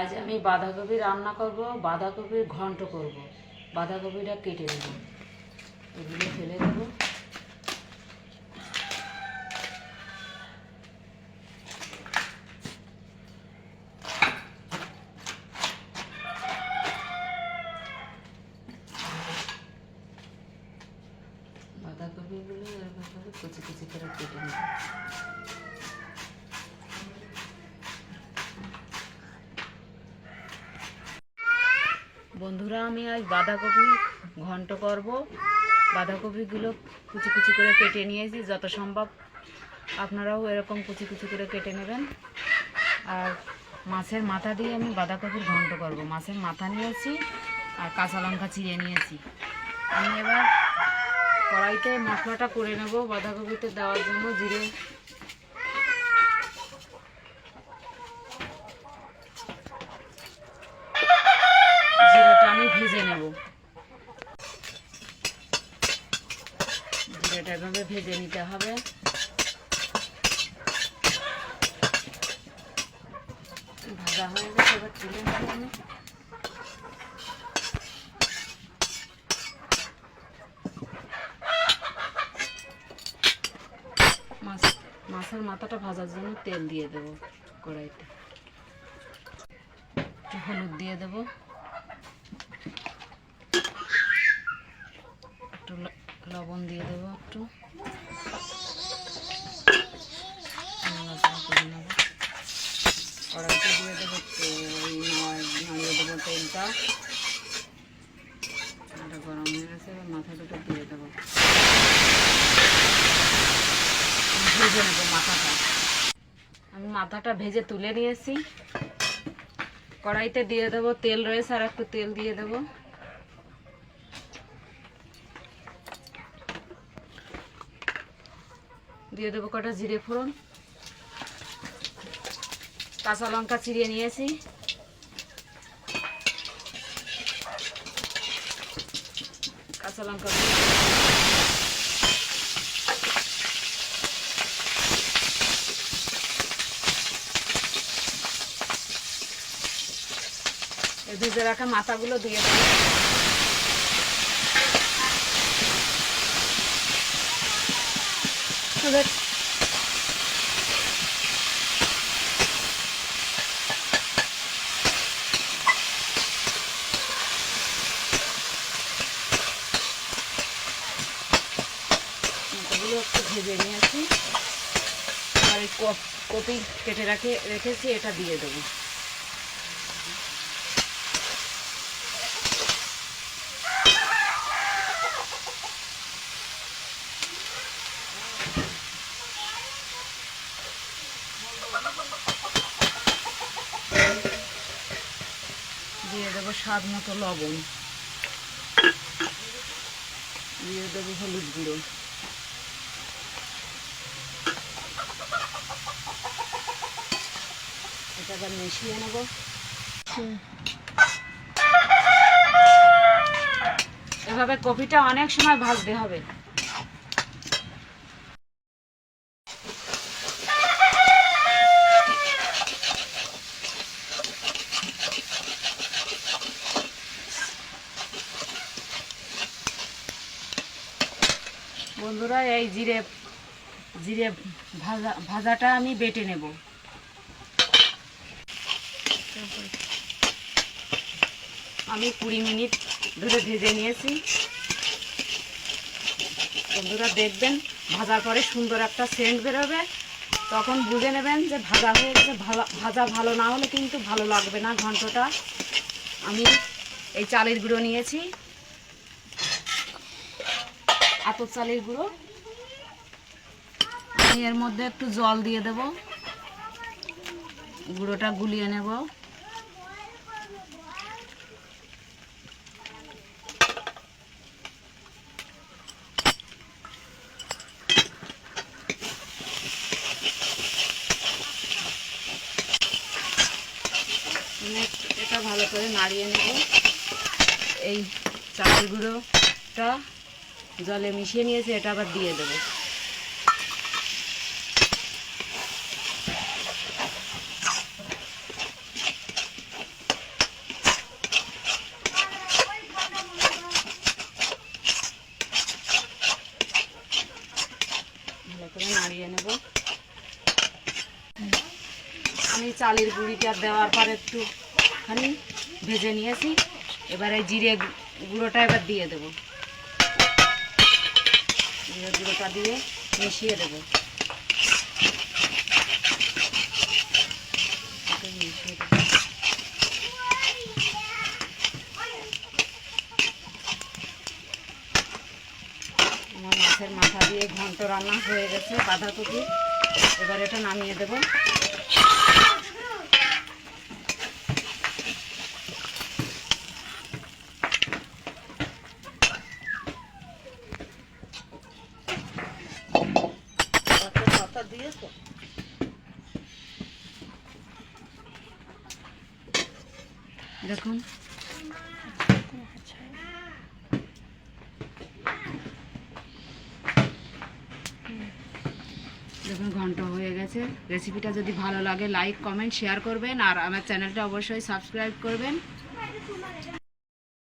আজ আমি বাঁধাকপি রান্না করব, বাঁধাকপির ঘন্ট করব। বাঁধাকপিটা কেটে নেব, এগুলো ফেলে দেবো। বাঁধাকপিগুলো এরকমভাবে কুচি কুচি করে কেটে নেব। বন্ধুরা, আমি আজ বাঁধাকপি ঘন্ট করব। বাঁধাকপিগুলো কুচি কুচি করে কেটে নিয়েছি, যত সম্ভব আপনারাও এরকম কুচি কুচি করে কেটে নেবেন। আর মাছের মাথা দিয়ে আমি বাঁধাকপির ঘন্ট করব। মাছের মাথা নিয়েছি আর কাঁচা লঙ্কা চিড়ে নিয়েছি। আমি এবার কড়াইতে মশলাটা করে নেব বাঁধাকপিতে দেওয়ার জন্য। জিরাটা আমি ভেজে নেব। জিরাটা এভাবে ভেজে নিতে হবে। ভাজা হয়ে গেছে, এবার তুলে নেব আমি। মাছের মাথাটা ভাজার জন্য তেল দিয়ে দেব কড়াইতে। একটু হলুদ দিয়ে দেব, একটু লবণ দিয়ে দেবো, একটু করে নেব। কড়াইতে দিয়ে দেবো, নাড়িয়ে দেবো তেলটা। এটা গরম হয়ে গেছে, এবার মাথা দুটো দিয়ে দেবো। ভেজে নেবো মাথাটা। আমি মাথাটা ভেজে তুলে নিয়েছি। কড়াইতে দিয়ে দেবো, তেল রয়েছে, আর একটু তেল দিয়ে দেবো। দিয়ে দেবো কটা জিরে ফোড়ন, কাঁচা লঙ্কা চিড়িয়ে নিয়েছি। কাঁচা লঙ্কা ভেজে রাখা মাথাগুলো দিয়ে দেবো। মাথাগুলো একটু ভেজে নিয়েছি। আর এই কপি কেটে রেখেছি, এটা দিয়ে দেবো। দিয়ে দেবো স্বাদ মতো লবণ, দিয়ে দেবো হলুদ গুঁড়ো। এটা আবার মিশিয়ে নেব। এভাবে কপিটা অনেক সময় ভাজতে হবে। বন্ধুরা, এই জিরে ভাজাটা আমি বেটে নেব। আমি 20 মিনিট ধরে ভেজে নিয়েছি। বন্ধুরা, দেখবেন ভাজার পরে সুন্দর একটা সেন্ট বেরোবে, তখন বুঝে নেবেন যে ভাজা হয়ে গেছে। ভাজা ভালো না হলে কিন্তু ভালো লাগবে না ঘন্টটা। আমি এই চালের গুঁড়ো নিয়েছি, আতপ চালের গুঁড়ো। আমি এর মধ্যে একটু জল দিয়ে দেব, গুঁড়োটা গুলিয়ে নেব। এটা ভালো করে নাড়িয়ে নেব। এই চালের গুঁড়োটা জলে মিশিয়ে নিয়েছি, এটা আবার দিয়ে দেবো। চালের গুঁড়িটা দেওয়ার পর একটুখানি ভেজে নিয়েছি। এবারে জিরে গুঁড়োটা এবার দিয়ে দেবো। জিরে গুঁড়োটা দিয়ে মিশিয়ে দেবো। মিশিয়ে দেবো। আমার মাছের মাথা দিয়ে ঘন্ট রান্না হয়ে গেছে বাঁধাকপি। এবার এটা নামিয়ে দেবো। দেখুন দেখুন ঘন্ট হয়ে গেছে। রেসিপিটা যদি ভালো লাগে লাইক কমেন্ট শেয়ার করবেন আর আমার চ্যানেলটা অবশ্যই সাবস্ক্রাইব করবেন।